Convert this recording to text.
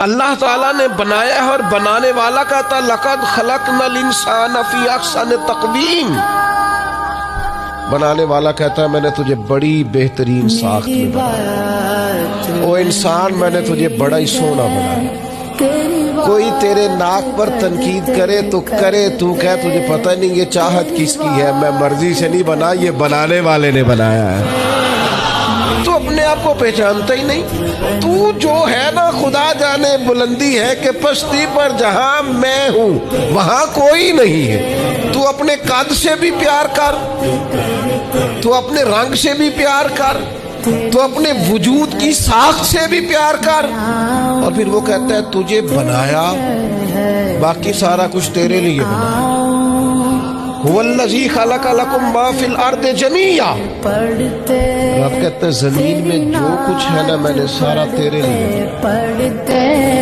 اللہ تعالیٰ نے بنایا ہے اور بنانے والا کہتا لقد خلقنا الانسان فی احسن تقویم. بنانے والا کہتا ہے میں نے تجھے بڑی بہترین ساخت میں بنایا. او انسان میں نے تجھے بڑا ہی سونا بنایا. کوئی تیرے ناک پر تنقید کرے تو کرے، تو کہہ تجھے پتہ نہیں یہ چاہت کس کی ہے، میں مرضی سے نہیں بنا، یہ بنانے والے نے بنایا ہے. تو اپنے آپ کو پہچانتا ہی نہیں. تو جو ہے نا خدا جانے بلندی ہے کہ پشتی پر جہاں میں ہوں وہاں کوئی نہیں ہے. تو اپنے قد سے بھی پیار کر، تو اپنے رنگ سے بھی پیار کر، تو اپنے وجود کی ساخت سے بھی پیار کر. اور پھر وہ کہتا ہے تجھے بنایا، باقی سارا کچھ تیرے لیے بنایا. هو الذی خلق لکم ما فی الارض جمیعا. رب کہتا ہے زمین میں جو کچھ ہے نا میں نے سارا تیرے لیے بنایا.